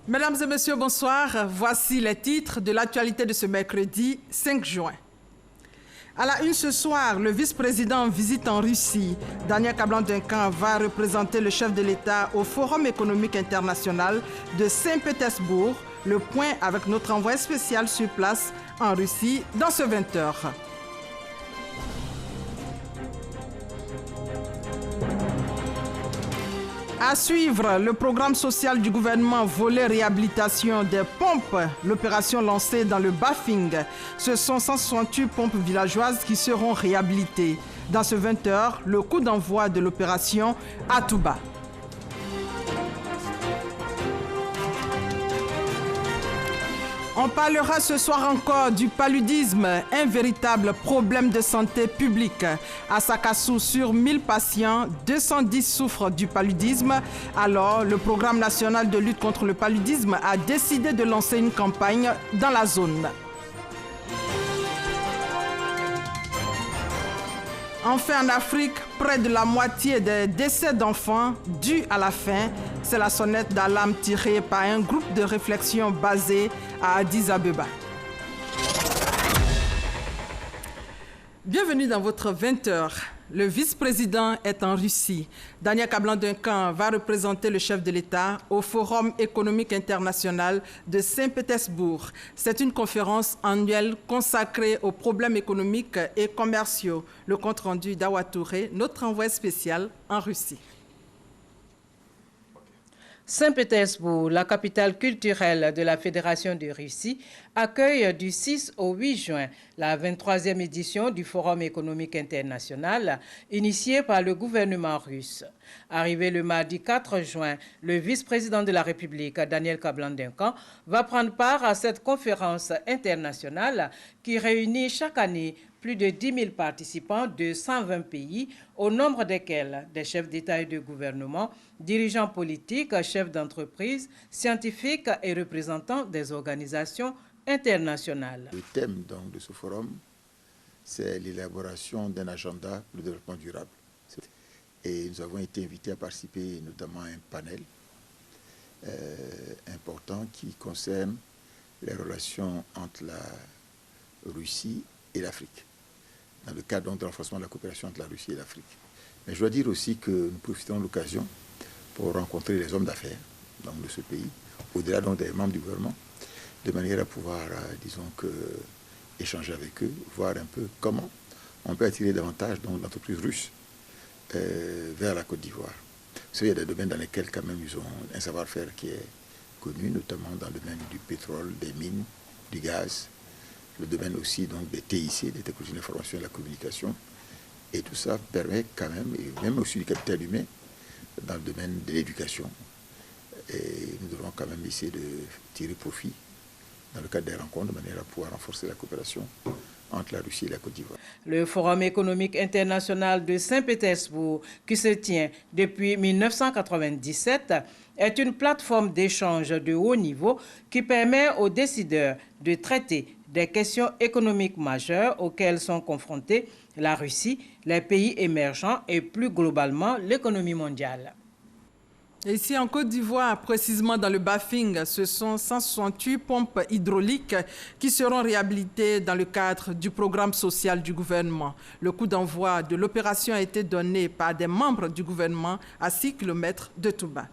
Mesdames et messieurs, bonsoir. Voici les titres de l'actualité de ce mercredi 5 juin. À la une ce soir, le vice-président en visite en Russie, Daniel Kablan-Duncan, va représenter le chef de l'État au Forum économique international de Saint-Pétersbourg. Le point avec notre envoyé spécial sur place en Russie dans ce 20h. À suivre, le programme social du gouvernement volet réhabilitation des pompes, l'opération lancée dans le Bafing. Ce sont 168 pompes villageoises qui seront réhabilitées. Dans ce 20h, le coup d'envoi de l'opération à Touba. On parlera ce soir encore du paludisme, un véritable problème de santé publique. À Sakassou, sur 1000 patients, 210 souffrent du paludisme. Alors, le programme national de lutte contre le paludisme a décidé de lancer une campagne dans la zone. Enfin, en Afrique, près de la moitié des décès d'enfants dus à la faim, c'est la sonnette d'alarme tirée par un groupe de réflexion basé à Addis Abeba. Bienvenue dans votre 20h. Le vice-président est en Russie. Daniel Kablan-Duncan va représenter le chef de l'État au Forum économique international de Saint-Pétersbourg. C'est une conférence annuelle consacrée aux problèmes économiques et commerciaux. Le compte-rendu d'Awa Touré, notre envoyé spécial en Russie. Saint-Pétersbourg, la capitale culturelle de la Fédération de Russie, accueille du 6 au 8 juin la 23e édition du Forum économique international initié par le gouvernement russe. Arrivé le mardi 4 juin, le vice-président de la République, Daniel Kablan-Duncan, va prendre part à cette conférence internationale qui réunit chaque année plus de 10 000 participants de 120 pays, au nombre desquels des chefs d'État et de gouvernement, dirigeants politiques, chefs d'entreprise, scientifiques et représentants des organisations internationales. Le thème donc, de ce forum, c'est l'élaboration d'un agenda pour le développement durable. Et nous avons été invités à participer notamment à un panel important qui concerne les relations entre la Russie et l'Afrique, dans le cadre donc, de renforcement de la coopération entre la Russie et l'Afrique. Mais je dois dire aussi que nous profitons de l'occasion pour rencontrer les hommes d'affaires de ce pays, au-delà donc des membres du gouvernement, de manière à pouvoir, disons que, échanger avec eux, voir un peu comment on peut attirer davantage d'entreprises russes vers la Côte d'Ivoire. Vous savez, il y a des domaines dans lesquels quand même ils ont un savoir-faire qui est connu, notamment dans le domaine du pétrole, des mines, du gaz, le domaine aussi donc des TIC, des technologies de l'information et de la communication. Et tout ça permet quand même, et même aussi du capital humain, dans le domaine de l'éducation. Et nous devons quand même essayer de tirer profit dans le cadre des rencontres, de manière à pouvoir renforcer la coopération entre la Russie et la Côte d'Ivoire. Le Forum économique international de Saint-Pétersbourg, qui se tient depuis 1997, est une plateforme d'échange de haut niveau qui permet aux décideurs de traiter des questions économiques majeures auxquelles sont confrontés la Russie, les pays émergents et plus globalement l'économie mondiale. Ici en Côte d'Ivoire, précisément dans le Bafing, ce sont 168 pompes hydrauliques qui seront réhabilitées dans le cadre du programme social du gouvernement. Le coup d'envoi de l'opération a été donné par des membres du gouvernement à 6 km de Touba.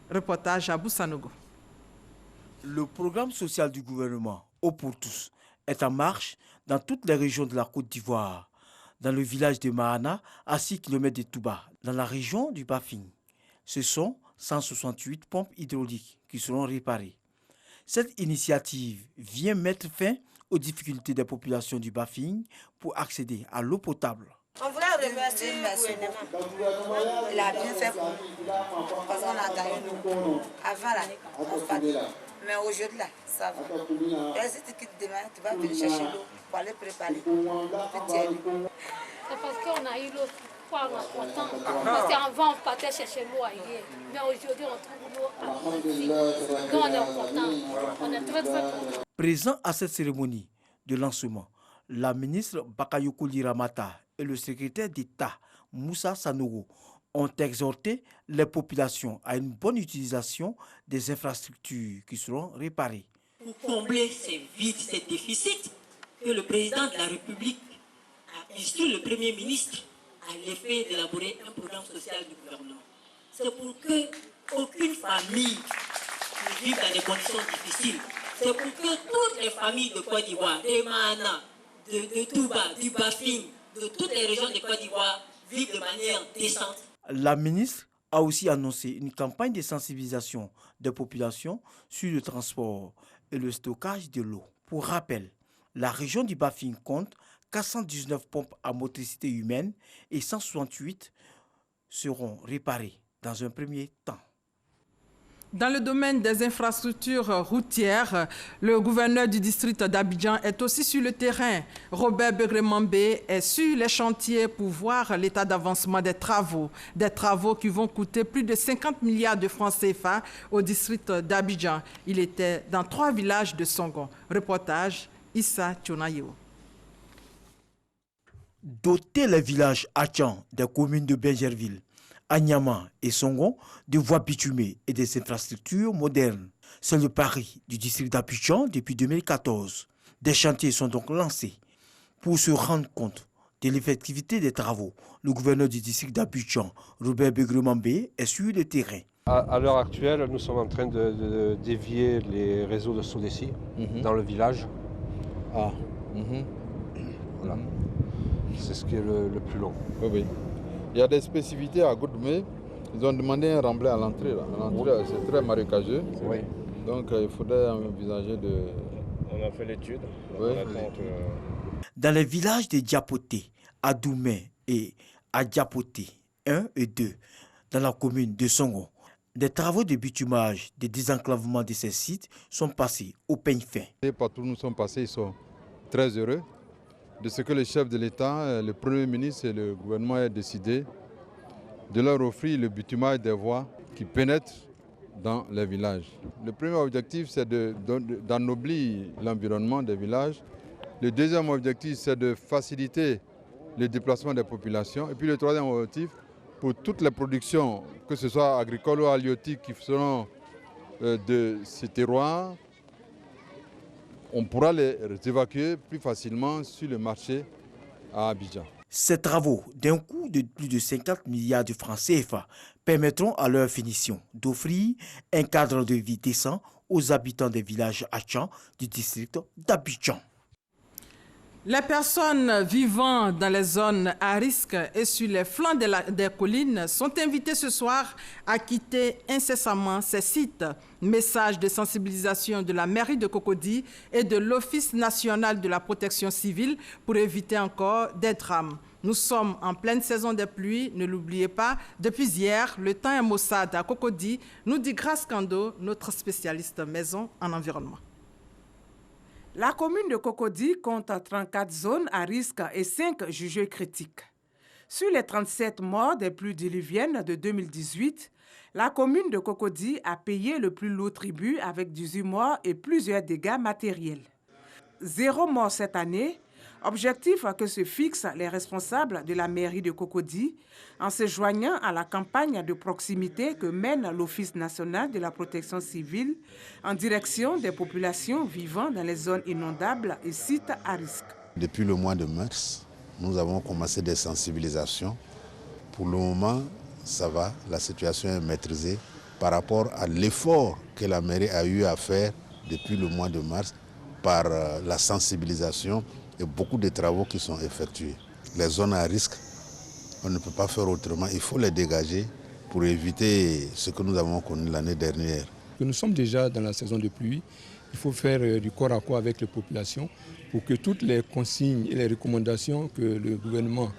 Reportage à Boussanogo. Le programme social du gouvernement, Eau pour tous, est en marche dans toutes les régions de la Côte d'Ivoire. Dans le village de Mahana, à 6 km de Touba, dans la région du Bafing. Ce sont 168 pompes hydrauliques qui seront réparées. Cette initiative vient mettre fin aux difficultés des populations du Bafing pour accéder à l'eau potable. On voulait remercier le gouvernement. Il a bien fait pour nous. Parce qu'on a gagné l'eau. Avant là, on fallait. Mais aujourd'hui là, ça va. Et si tu quittes demain, tu vas venir chercher l'eau pour aller préparer. C'est parce qu'on a eu l'eau. Parce qu'avant, on partait chercher l'eau ailleurs. Mais aujourd'hui, on trouve l'eau à donc on est content. On est très content. Présent à cette cérémonie de lancement, la ministre Bakayoko Liramata et le secrétaire d'État Moussa Sanogo ont exhorté les populations à une bonne utilisation des infrastructures qui seront réparées. Pour combler ces vides, ces déficits, que le président de la République a instruit le Premier ministre à l'effet d'élaborer un programme social du gouvernement. C'est pour que aucune famille ne vive dans des conditions difficiles. C'est pour que toutes les familles de Côte d'Ivoire, des Mahana, de Touba, du Bafing, de toutes les régions de Côte d'Ivoire vivent de manière décente. La ministre a aussi annoncé une campagne de sensibilisation des populations sur le transport et le stockage de l'eau. Pour rappel, la région du Bafing compte 419 pompes à motricité humaine et 168 seront réparées dans un premier temps. Dans le domaine des infrastructures routières, le gouverneur du district d'Abidjan est aussi sur le terrain. Robert Begré-Mambé est sur les chantiers pour voir l'état d'avancement des travaux qui vont coûter plus de 50 milliards de francs CFA au district d'Abidjan. Il était dans 3 villages de Songon. Reportage Issa Tchonayo. Doter les villages Achan des communes de Benjerville, Anyama et Songon de voies bitumées et des infrastructures modernes. C'est le pari du district d'Abidjan depuis 2014. Des chantiers sont donc lancés. Pour se rendre compte de l'effectivité des travaux, le gouverneur du district d'Abidjan, Robert Begré-Mambé, est sur le terrain. À l'heure actuelle, nous sommes en train de dévier les réseaux de Sodeci dans le village. Voilà. C'est ce qui est le plus long. Oui. Il y a des spécificités à Goudmé. Ils ont demandé un remblai à l'entrée. L'entrée, c'est très marécageux. Oui. Donc, il faudrait envisager de... On a fait l'étude. Oui. Dans les villages de Diapoté, Adoumé et Adiapoté 1 et 2, dans la commune de Songon, des travaux de bitumage, de désenclavement de ces sites sont passés au peigne fin. Et partout où nous sommes passés, ils sont très heureux de ce que le chef de l'État, le Premier ministre et le gouvernement aient décidé de leur offrir le bitumage des voies qui pénètrent dans les villages. Le premier objectif, c'est d'ennoblir l'environnement des villages. Le deuxième objectif, c'est de faciliter le déplacement des populations. Et puis le troisième objectif, pour toutes les productions, que ce soit agricoles ou halieutiques, qui seront de ces terroirs, on pourra les évacuer plus facilement sur le marché à Abidjan. Ces travaux, d'un coût de plus de 50 milliards de francs CFA, permettront à leur finition d'offrir un cadre de vie décent aux habitants des villages Achan du district d'Abidjan. Les personnes vivant dans les zones à risque et sur les flancs des collines sont invitées ce soir à quitter incessamment ces sites. Message de sensibilisation de la mairie de Cocody et de l'Office national de la protection civile pour éviter encore des drames. Nous sommes en pleine saison des pluies, ne l'oubliez pas. Depuis hier, le temps est maussade à Cocody, nous dit Grace Kando, notre spécialiste maison en environnement. La commune de Cocody compte 34 zones à risque et 5 jugées critiques. Sur les 37 morts des pluies diluviennes de 2018, la commune de Cocody a payé le plus lourd tribut avec 18 morts et plusieurs dégâts matériels. 0 mort cette année, objectif que se fixent les responsables de la mairie de Cocody en se joignant à la campagne de proximité que mène l'Office national de la protection civile en direction des populations vivant dans les zones inondables et sites à risque. Depuis le mois de mars, nous avons commencé des sensibilisations. Pour le moment, ça va, la situation est maîtrisée par rapport à l'effort que la mairie a eu à faire depuis le mois de mars par la sensibilisation et beaucoup de travaux qui sont effectués. Les zones à risque, on ne peut pas faire autrement. Il faut les dégager pour éviter ce que nous avons connu l'année dernière. Nous sommes déjà dans la saison de pluie. Il faut faire du corps à corps avec les populations pour que toutes les consignes et les recommandations que le gouvernement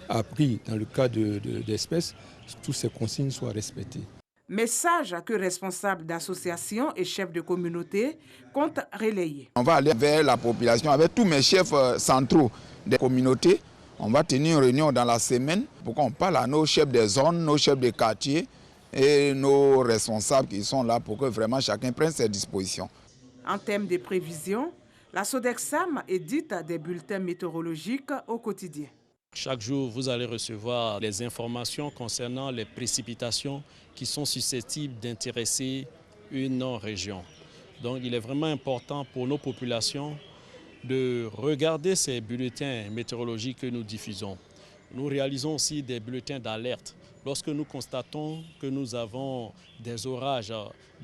a prises dans le cas d'espèces, toutes ces consignes soient respectées. Message que responsables d'associations et chefs de communauté comptent relayer. On va aller vers la population avec tous mes chefs centraux des communautés. On va tenir une réunion dans la semaine pour qu'on parle à nos chefs des zones, nos chefs de quartier et nos responsables qui sont là pour que vraiment chacun prenne ses dispositions. En termes de prévision, la Sodexam édite des bulletins météorologiques au quotidien. Chaque jour, vous allez recevoir les informations concernant les précipitations qui sont susceptibles d'intéresser une région. Donc il est vraiment important pour nos populations de regarder ces bulletins météorologiques que nous diffusons. Nous réalisons aussi des bulletins d'alerte. Lorsque nous constatons que nous avons des orages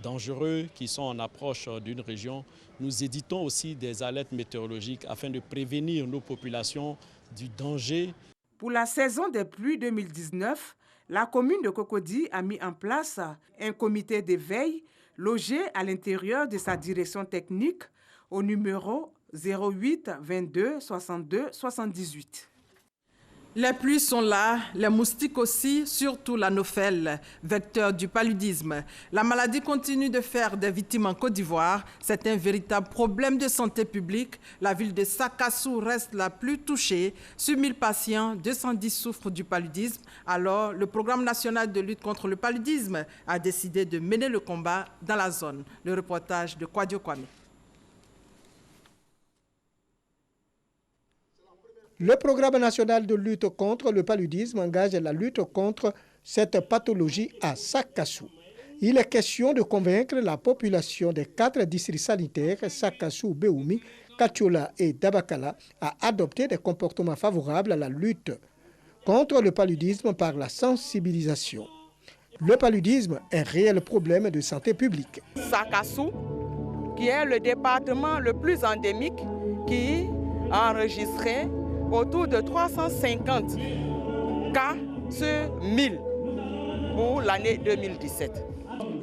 dangereux qui sont en approche d'une région, nous éditons aussi des alertes météorologiques afin de prévenir nos populations du danger. Pour la saison des pluies 2019, la commune de Cocody a mis en place un comité de veille logé à l'intérieur de sa direction technique au numéro 08 22 62 78. Les pluies sont là, les moustiques aussi, surtout l'anophèle, vecteur du paludisme. La maladie continue de faire des victimes en Côte d'Ivoire. C'est un véritable problème de santé publique. La ville de Sakassou reste la plus touchée. Sur 1000 patients, 210 souffrent du paludisme. Alors, le programme national de lutte contre le paludisme a décidé de mener le combat dans la zone. Le reportage de Kwadio Kwame. Le programme national de lutte contre le paludisme engage la lutte contre cette pathologie à Sakassou. Il est question de convaincre la population des 4 districts sanitaires, Sakassou, Béoumi, Katiola et Dabakala, à adopter des comportements favorables à la lutte contre le paludisme par la sensibilisation. Le paludisme est un réel problème de santé publique. Sakassou, qui est le département le plus endémique, qui a enregistré autour de 350 cas sur 1000 pour l'année 2017.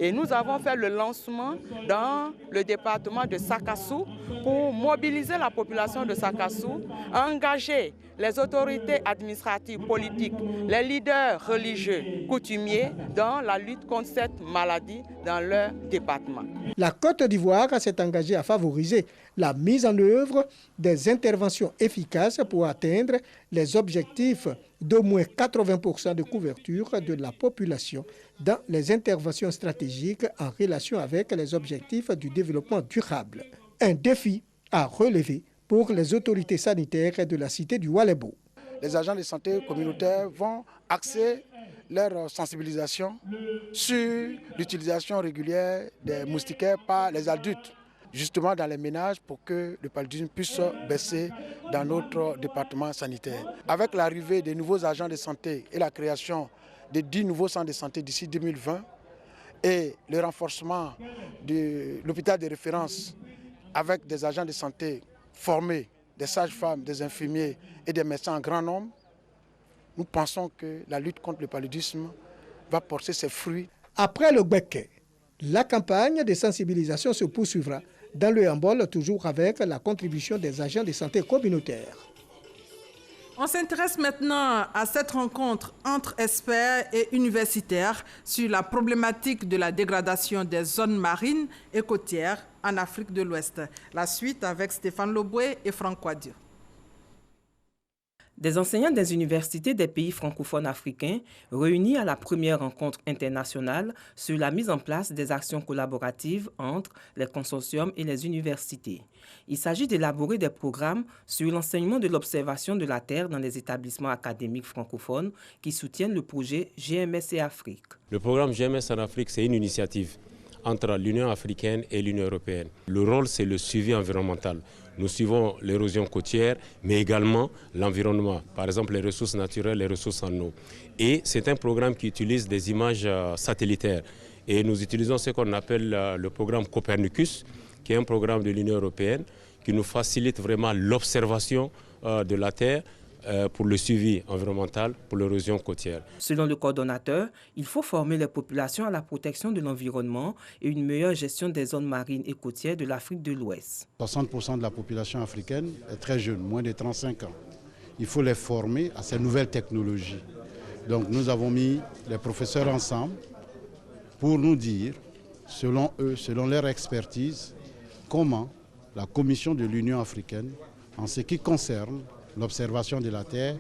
Et nous avons fait le lancement dans le département de Sakassou pour mobiliser la population de Sakassou, engager les autorités administratives, politiques, les leaders religieux, coutumiers dans la lutte contre cette maladie dans leur département. La Côte d'Ivoire s'est engagée à favoriser la mise en œuvre des interventions efficaces pour atteindre les objectifs d'au moins 80% de couverture de la population dans les interventions stratégiques en relation avec les objectifs du développement durable. Un défi à relever pour les autorités sanitaires de la cité du Oualebo. Les agents de santé communautaires vont axer leur sensibilisation sur l'utilisation régulière des moustiquaires par les adultes, justement dans les ménages pour que le paludisme puisse baisser dans notre département sanitaire. Avec l'arrivée des nouveaux agents de santé et la création de 10 nouveaux centres de santé d'ici 2020 et le renforcement de l'hôpital de référence avec des agents de santé formés, des sages-femmes, des infirmiers et des médecins en grand nombre, nous pensons que la lutte contre le paludisme va porter ses fruits. Après le Gbeke, la campagne de sensibilisation se poursuivra dans le Hambol, toujours avec la contribution des agents de santé communautaires. On s'intéresse maintenant à cette rencontre entre experts et universitaires sur la problématique de la dégradation des zones marines et côtières en Afrique de l'Ouest. La suite avec Stéphane Loboué et Franck Kwadio. Des enseignants des universités des pays francophones africains réunis à la première rencontre internationale sur la mise en place des actions collaboratives entre les consortiums et les universités. Il s'agit d'élaborer des programmes sur l'enseignement de l'observation de la Terre dans les établissements académiques francophones qui soutiennent le projet GMS et Afrique. Le programme GMS en Afrique, c'est une initiative entre l'Union africaine et l'Union européenne. Le rôle, c'est le suivi environnemental. Nous suivons l'érosion côtière, mais également l'environnement, par exemple les ressources naturelles, les ressources en eau. Et c'est un programme qui utilise des images satellitaires. Et nous utilisons ce qu'on appelle le programme Copernicus, qui est un programme de l'Union européenne, qui nous facilite vraiment l'observation de la Terre pour le suivi environnemental, pour l'érosion côtière. Selon le coordonnateur, il faut former les populations à la protection de l'environnement et une meilleure gestion des zones marines et côtières de l'Afrique de l'Ouest. 60% de la population africaine est très jeune, moins de 35 ans. Il faut les former à ces nouvelles technologies. Donc nous avons mis les professeurs ensemble pour nous dire, selon eux, selon leur expertise, comment la Commission de l'Union africaine, en ce qui concerne l'observation de la Terre,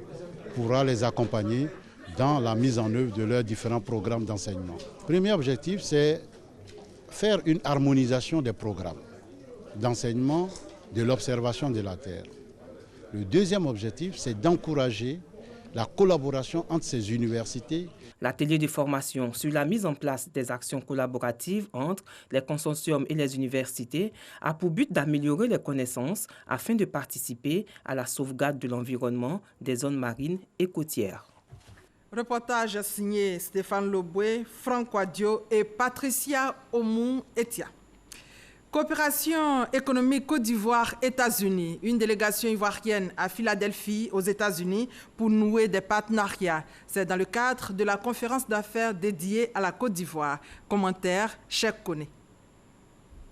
pourra les accompagner dans la mise en œuvre de leurs différents programmes d'enseignement. Le premier objectif, c'est faire une harmonisation des programmes d'enseignement de l'observation de la Terre. Le deuxième objectif, c'est d'encourager la collaboration entre ces universités. L'atelier de formation sur la mise en place des actions collaboratives entre les consortiums et les universités a pour but d'améliorer les connaissances afin de participer à la sauvegarde de l'environnement des zones marines et côtières. Reportage signé Stéphane Loboué, Franck Wadio et Patricia Omou-Etia. Coopération économique Côte d'Ivoire-États-Unis. Une délégation ivoirienne à Philadelphie, aux États-Unis, pour nouer des partenariats. C'est dans le cadre de la conférence d'affaires dédiée à la Côte d'Ivoire. Commentaire, Cheikh Koné.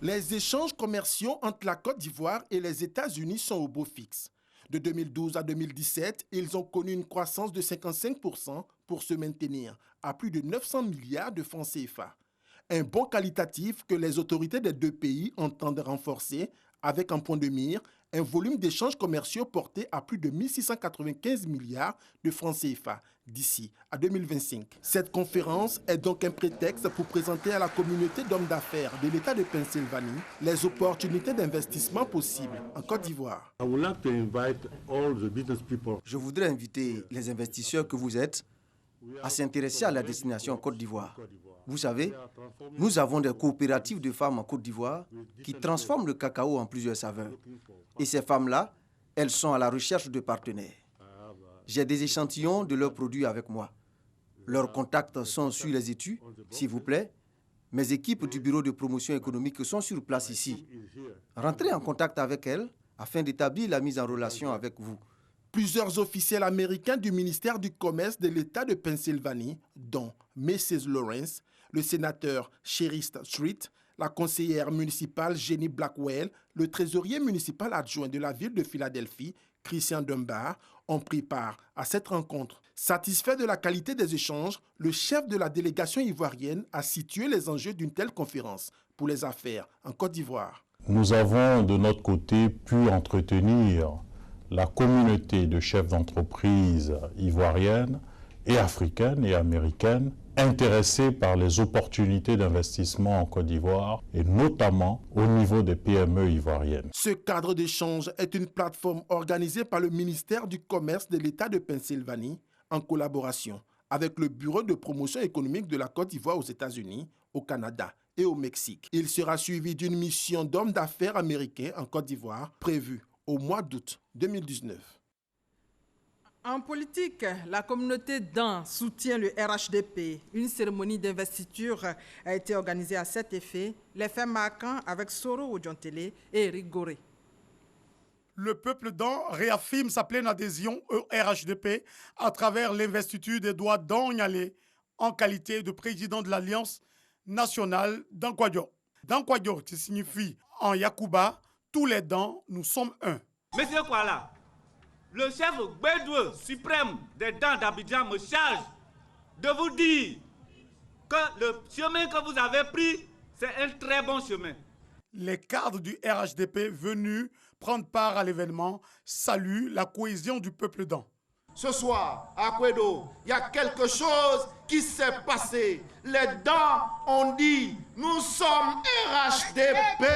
Les échanges commerciaux entre la Côte d'Ivoire et les États-Unis sont au beau fixe. De 2012 à 2017, ils ont connu une croissance de 55% pour se maintenir à plus de 900 milliards de francs CFA. Un bond qualitatif que les autorités des deux pays entendent renforcer avec en point de mire un volume d'échanges commerciaux porté à plus de 1695 milliards de francs CFA d'ici à 2025. Cette conférence est donc un prétexte pour présenter à la communauté d'hommes d'affaires de l'État de Pennsylvanie les opportunités d'investissement possibles en Côte d'Ivoire. Je voudrais inviter les investisseurs que vous êtes à s'intéresser à la destination Côte d'Ivoire. Vous savez, nous avons des coopératives de femmes en Côte d'Ivoire qui transforment le cacao en plusieurs saveurs. Et ces femmes-là, elles sont à la recherche de partenaires. J'ai des échantillons de leurs produits avec moi. Leurs contacts sont sur les études, s'il vous plaît. Mes équipes du bureau de promotion économique sont sur place ici. Rentrez en contact avec elles afin d'établir la mise en relation avec vous. Plusieurs officiels américains du ministère du Commerce de l'État de Pennsylvanie, dont Mrs. Lawrence, le sénateur Sherry Street, la conseillère municipale Jenny Blackwell, le trésorier municipal adjoint de la ville de Philadelphie, Christian Dunbar, ont pris part à cette rencontre. Satisfait de la qualité des échanges, le chef de la délégation ivoirienne a situé les enjeux d'une telle conférence pour les affaires en Côte d'Ivoire. Nous avons de notre côté pu entretenir la communauté de chefs d'entreprise ivoiriennes et africaines et américaines intéressés par les opportunités d'investissement en Côte d'Ivoire et notamment au niveau des PME ivoiriennes. Ce cadre d'échange est une plateforme organisée par le ministère du Commerce de l'État de Pennsylvanie en collaboration avec le Bureau de promotion économique de la Côte d'Ivoire aux États-Unis, au Canada et au Mexique. Il sera suivi d'une mission d'hommes d'affaires américains en Côte d'Ivoire prévue au mois d'août 2019. En politique, la communauté d'An soutient le RHDP. Une cérémonie d'investiture a été organisée à cet effet, les faits marquants avec Soro Odjontele et Eric Goré. Le peuple d'An réaffirme sa pleine adhésion au RHDP à travers l'investiture d'Edouard Danyale en qualité de président de l'Alliance nationale d'Ankwadjo. D'Ankwadjo, qui signifie en Yakuba, tous les dents, nous sommes un. Monsieur Kuala, le chef Bédoué suprême des dents d'Abidjan me charge de vous dire que le chemin que vous avez pris, c'est un très bon chemin. Les cadres du RHDP venus prendre part à l'événement saluent la cohésion du peuple d'An. Ce soir, à Kwedo, il y a quelque chose qui s'est passé. Les dents ont dit, nous sommes RHDP.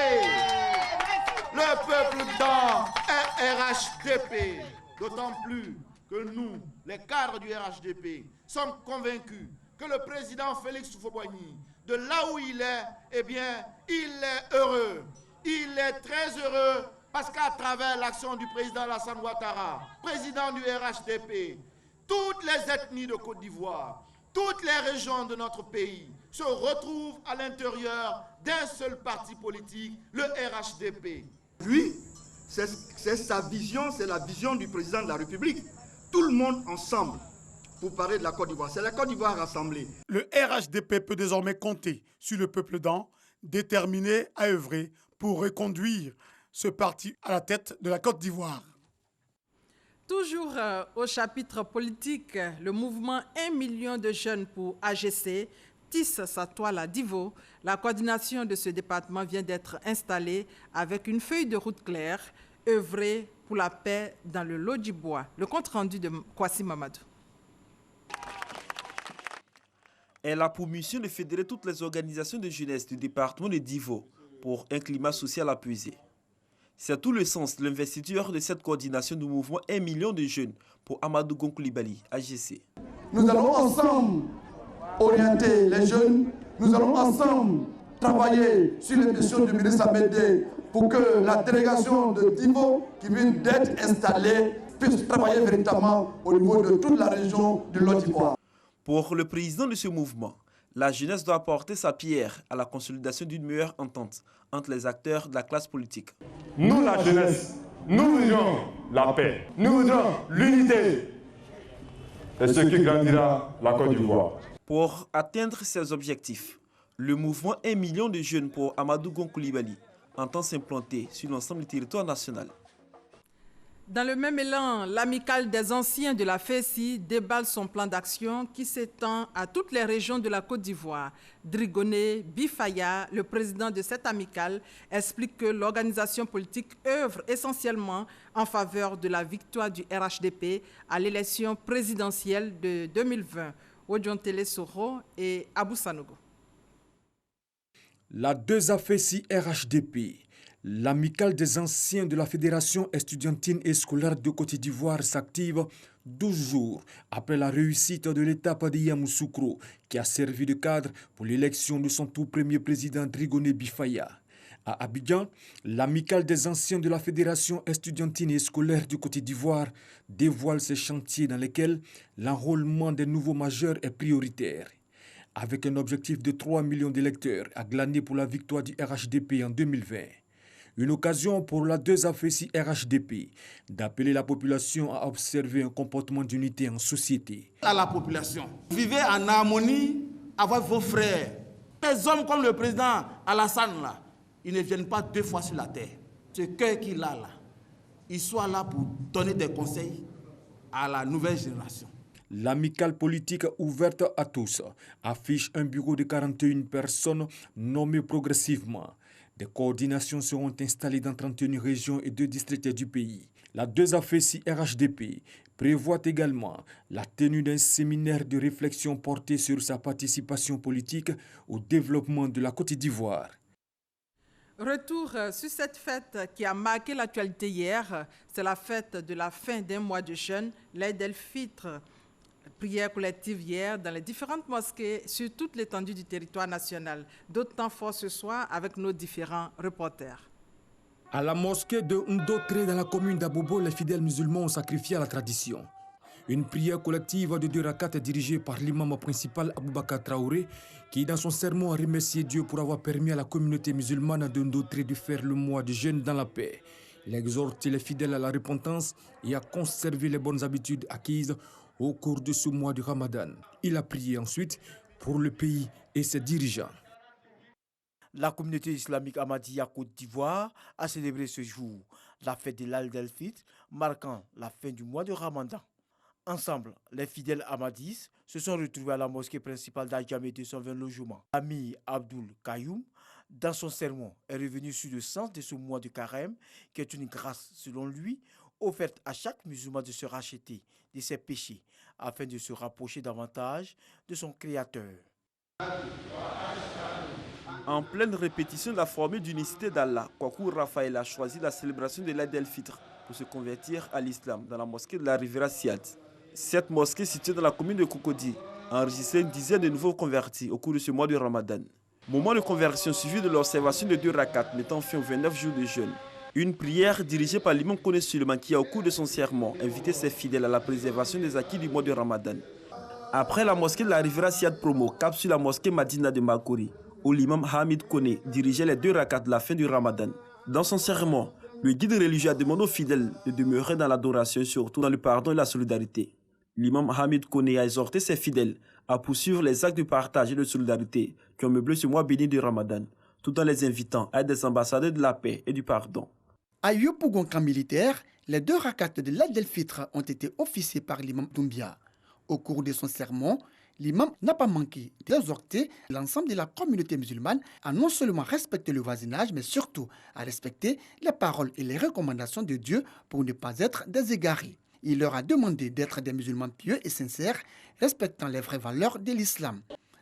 Le peuple d'An est RHDP. D'autant plus que nous, les cadres du RHDP, sommes convaincus que le président Félix Houphouët-Boigny, de là où il est, eh bien, il est heureux. Il est très heureux parce qu'à travers l'action du président Alassane Ouattara, président du RHDP, toutes les ethnies de Côte d'Ivoire, toutes les régions de notre pays se retrouvent à l'intérieur d'un seul parti politique, le RHDP. Lui, c'est sa vision, c'est la vision du président de la République. Tout le monde ensemble pour parler de la Côte d'Ivoire. C'est la Côte d'Ivoire rassemblée. Le RHDP peut désormais compter sur le peuple d'An, déterminé à œuvrer pour reconduire ce parti à la tête de la Côte d'Ivoire. Toujours au chapitre politique, le mouvement 1 million de jeunes pour AGC tisse sa toile à Divo. La coordination de ce département vient d'être installée avec une feuille de route claire, œuvrer pour la paix dans le Lodjibois. Le compte rendu de Kwasi Mamadou. Elle a pour mission de fédérer toutes les organisations de jeunesse du département de Divo pour un climat social apaisé. C'est tout le sens de l'investiture de cette coordination du mouvement 1 million de jeunes pour Amadou Gon Coulibaly, AGC. Nous allons ensemble orienter les jeunes, nous allons ensemble travailler sur les questions du ministre Amédée pour que la délégation de Divo qui vient d'être installée puisse travailler véritablement au niveau de toute la région de Côte d'Ivoire. Pour le président de ce mouvement, la jeunesse doit apporter sa pierre à la consolidation d'une meilleure entente entre les acteurs de la classe politique. Nous, la jeunesse, nous voulons la paix, nous voulons l'unité. C'est ce qui grandira la Côte d'Ivoire. Pour atteindre ces objectifs, le mouvement 1 million de jeunes pour Amadou Gon Coulibaly entend s'implanter sur l'ensemble du territoire national. Dans le même élan, l'amicale des anciens de la FESI déballe son plan d'action qui s'étend à toutes les régions de la Côte d'Ivoire. Drigoné Bifaya, le président de cette amicale, explique que l'organisation politique œuvre essentiellement en faveur de la victoire du RHDP à l'élection présidentielle de 2020. Odjontele Soro et Abou Sanogo. La 2AFESI RHDP, l'amicale des anciens de la Fédération estudiantine et scolaire de Côte d'Ivoire s'active 12 jours après la réussite de l'étape de Yamoussoukro qui a servi de cadre pour l'élection de son tout premier président Drigoné Bifaya. À Abidjan, l'amicale des anciens de la Fédération estudiantine et scolaire du Côte d'Ivoire dévoile ses chantiers dans lesquels l'enrôlement des nouveaux majeurs est prioritaire. Avec un objectif de 3 millions d'électeurs à glaner pour la victoire du RHDP en 2020. Une occasion pour la 2AFESI RHDP d'appeler la population à observer un comportement d'unité en société. À la population, vivez en harmonie avec vos frères. Des hommes comme le président Alassane, là, ils ne viennent pas 2 fois sur la terre. Ce cœur qu'il a là, il soit là pour donner des conseils à la nouvelle génération. L'amicale politique ouverte à tous affiche un bureau de 41 personnes nommées progressivement. Des coordinations seront installées dans 31 régions et 2 districts du pays. La 2AFESI RHDP prévoit également la tenue d'un séminaire de réflexion porté sur sa participation politique au développement de la Côte d'Ivoire. Retour sur cette fête qui a marqué l'actualité hier. C'est la fête de la fin d'un mois de jeûne, l'Aïd el-Fitr. Prière collective hier dans les différentes mosquées sur toute l'étendue du territoire national. D'autant fort ce soir avec nos différents reporters. À la mosquée de Ndotré dans la commune d'Abobo, les fidèles musulmans ont sacrifié à la tradition. Une prière collective de 2 rakats dirigée par l'imam principal Aboubakar Traoré qui dans son sermon a remercié Dieu pour avoir permis à la communauté musulmane de Ndotré de faire le mois de jeûne dans la paix. Il a exhorté les fidèles à la repentance et à conserver les bonnes habitudes acquises au cours de ce mois de Ramadan. Il a prié ensuite pour le pays et ses dirigeants. La communauté islamique Ahmadiyya Côte d'Ivoire a célébré ce jour la fête de l'Aïd el-Fitr, marquant la fin du mois de Ramadan. Ensemble, les fidèles ahmadis se sont retrouvés à la mosquée principale d'Adjamé 220 logements. Ami Abdoul Kayoum, dans son sermon, est revenu sur le sens de ce mois de carême, qui est une grâce, selon lui, offerte à chaque musulman de se racheter de ses péchés afin de se rapprocher davantage de son Créateur. En pleine répétition de la formule d'unicité d'Allah, Kwaku Raphaël a choisi la célébration de l'Aïd el-Fitr pour se convertir à l'islam dans la mosquée de la Riviera Siad. Cette mosquée située dans la commune de Cocody a enregistré une dizaine de nouveaux convertis au cours de ce mois de Ramadan. Moment de conversion suivi de l'observation de 2 rakats mettant fin aux 29 jours de jeûne. Une prière dirigée par l'imam Koné Suleiman qui a au cours de son sermon invité ses fidèles à la préservation des acquis du mois de Ramadan. Après la mosquée de la Riviera Siad Promo, cap sur la mosquée Madina de Makori, où l'imam Hamid Koné dirigeait les 2 rakats de la fin du Ramadan. Dans son sermon, le guide religieux a demandé aux fidèles de demeurer dans l'adoration et surtout dans le pardon et la solidarité. L'imam Hamid Koné a exhorté ses fidèles à poursuivre les actes de partage et de solidarité qui ont meublé ce mois béni du Ramadan, tout en les invitant à être des ambassadeurs de la paix et du pardon. À Yopougon camp militaire, les 2 rakats de l'Aïd el-Fitr ont été officiés par l'imam Doumbia. Au cours de son sermon, l'imam n'a pas manqué d'exhorter l'ensemble de la communauté musulmane à non seulement respecter le voisinage, mais surtout à respecter les paroles et les recommandations de Dieu pour ne pas être des égarés. Il leur a demandé d'être des musulmans pieux et sincères, respectant les vraies valeurs de l'islam.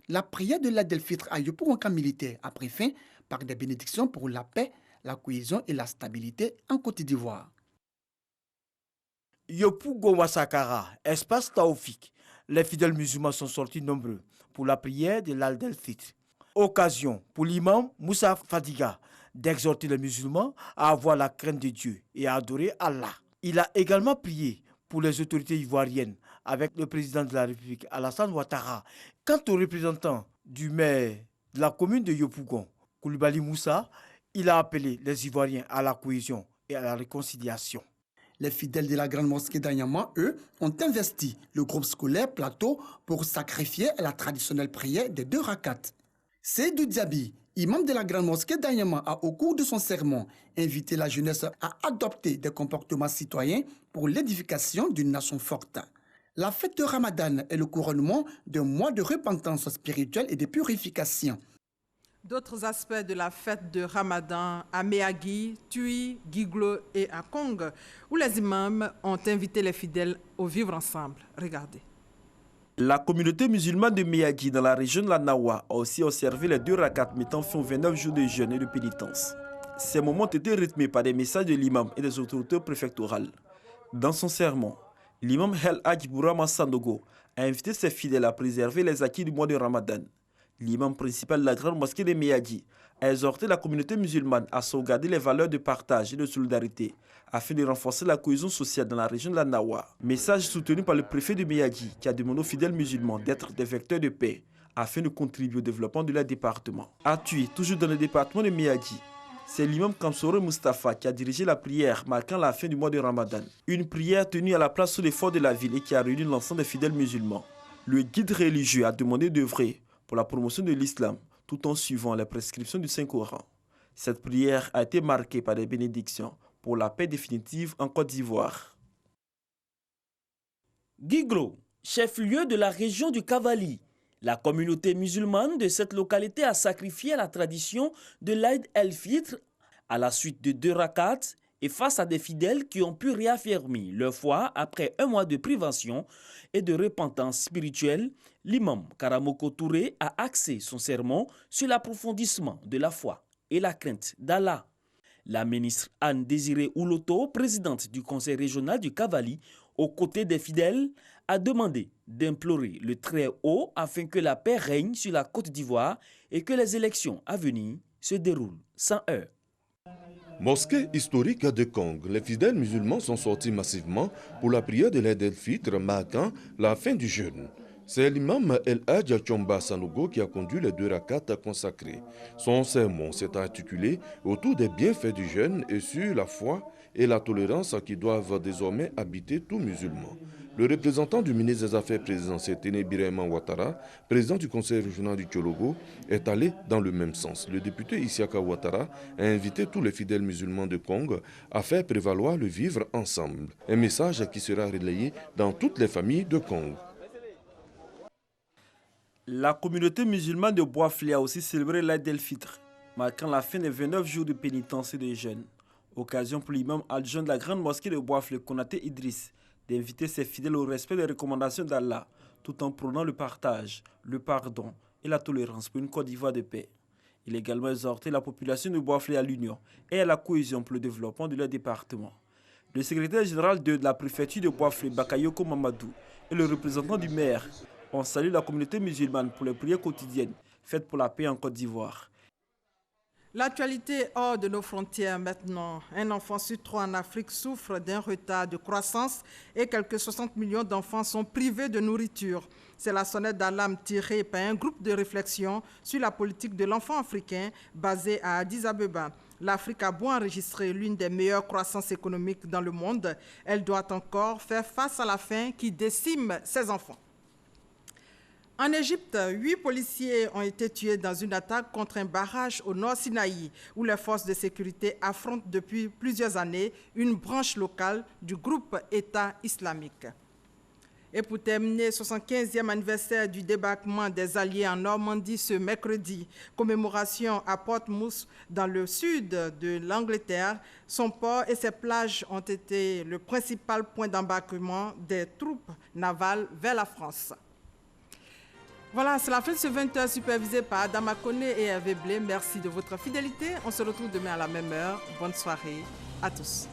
La prière de l'Aïd el-Fitr à Yopougon camp militaire a pris fin par des bénédictions pour la paix, la cohésion et la stabilité en Côte d'Ivoire. Yopougon Wasakara, espace Taoufik. Les fidèles musulmans sont sortis nombreux pour la prière de l'Aïd el-Fitr. Occasion pour l'imam Moussa Fadiga d'exhorter les musulmans à avoir la crainte de Dieu et à adorer Allah. Il a également prié pour les autorités ivoiriennes avec le président de la République, Alassane Ouattara. Quant aux représentants du maire de la commune de Yopougon, Koulibaly Moussa, il a appelé les Ivoiriens à la cohésion et à la réconciliation. Les fidèles de la grande mosquée d'Anyama, eux, ont investi le groupe scolaire Plateau pour sacrifier à la traditionnelle prière des 2 rakats. Seydou Diaby, imam de la grande mosquée d'Anyama, a, au cours de son sermon, invité la jeunesse à adopter des comportements citoyens pour l'édification d'une nation forte. La fête de Ramadan est le couronnement d'un mois de repentance spirituelle et de purification. D'autres aspects de la fête de Ramadan à Méagui, Tui, Guiglo et à Kong, où les imams ont invité les fidèles au vivre ensemble. Regardez. La communauté musulmane de Méagui dans la région de la Nawa a aussi observé les 2 rakats mettant fin aux 29 jours de jeûne et de pénitence. Ces moments ont été rythmés par des messages de l'imam et des autorités préfectorales. Dans son sermon, l'imam El Hadj Bourama Sandogo a invité ses fidèles à préserver les acquis du mois de Ramadan. L'imam principal de la grande mosquée de Méagui a exhorté la communauté musulmane à sauvegarder les valeurs de partage et de solidarité afin de renforcer la cohésion sociale dans la région de la Nawa. Message soutenu par le préfet de Méagui qui a demandé aux fidèles musulmans d'être des vecteurs de paix afin de contribuer au développement de leur département. À Tui, toujours dans le département de Méagui, c'est l'imam Kamsoro Mustafa qui a dirigé la prière marquant la fin du mois de Ramadan. Une prière tenue à la place sous les forts de la ville et qui a réuni l'ensemble des fidèles musulmans. Le guide religieux a demandé d'œuvrer pour la promotion de l'islam, tout en suivant les prescriptions du Saint-Coran. Cette prière a été marquée par des bénédictions pour la paix définitive en Côte d'Ivoire. Guiglo, chef-lieu de la région du Cavali. La communauté musulmane de cette localité a sacrifié à la tradition de l'Aïd el-Fitr à la suite de 2 rakats et face à des fidèles qui ont pu réaffirmer leur foi après un mois de privation et de repentance spirituelle. L'imam Karamoko Touré a axé son sermon sur l'approfondissement de la foi et la crainte d'Allah. La ministre Anne Désirée Ouloto, présidente du conseil régional du Cavali, aux côtés des fidèles, a demandé d'implorer le Très-Haut afin que la paix règne sur la Côte d'Ivoire et que les élections à venir se déroulent sans heurts. Mosquée historique de Kong, les fidèles musulmans sont sortis massivement pour la prière de l'Aïd el-Fitr marquant la fin du jeûne. C'est l'imam El Hadj Chomba Sanogo qui a conduit les 2 rakats consacrés. Son sermon s'est articulé autour des bienfaits du jeûne et sur la foi et la tolérance qui doivent désormais habiter tout musulman. Le représentant du ministre des Affaires présidentielles, Téné Birahima Ouattara, président du conseil régional du Tchologo, est allé dans le même sens. Le député Isiaka Ouattara a invité tous les fidèles musulmans de Kong à faire prévaloir le vivre ensemble. Un message qui sera relayé dans toutes les familles de Kong. La communauté musulmane de Boisflé a aussi célébré l'Aïd el-Fitr, marquant la fin des 29 jours de pénitence et de jeûne. Occasion pour l'imam adjoint de la grande mosquée de Boisflé, Konaté Idriss, d'inviter ses fidèles au respect des recommandations d'Allah, tout en prônant le partage, le pardon et la tolérance pour une Côte d'Ivoire de paix. Il a également exhorté la population de Boisflé à l'union et à la cohésion pour le développement de leur département. Le secrétaire général de la préfecture de Boisflé, Bakayoko Mamadou, et le représentant du maire ont salué la communauté musulmane pour les prières quotidiennes faites pour la paix en Côte d'Ivoire. L'actualité hors de nos frontières maintenant. Un enfant sur 3 en Afrique souffre d'un retard de croissance et quelques 60 millions d'enfants sont privés de nourriture. C'est la sonnette d'alarme tirée par un groupe de réflexion sur la politique de l'enfant africain basé à Addis Abeba. L'Afrique a beau enregistrer l'une des meilleures croissances économiques dans le monde, elle doit encore faire face à la faim qui décime ses enfants. En Égypte, 8 policiers ont été tués dans une attaque contre un barrage au nord Sinaï, où les forces de sécurité affrontent depuis plusieurs années une branche locale du groupe État islamique. Et pour terminer, 75e anniversaire du débarquement des Alliés en Normandie ce mercredi, commémoration à Portsmouth dans le sud de l'Angleterre. Son port et ses plages ont été le principal point d'embarquement des troupes navales vers la France. Voilà, c'est la fin de ce 20h supervisé par Adama Kone et Hervé Blé. Merci de votre fidélité. On se retrouve demain à la même heure. Bonne soirée à tous.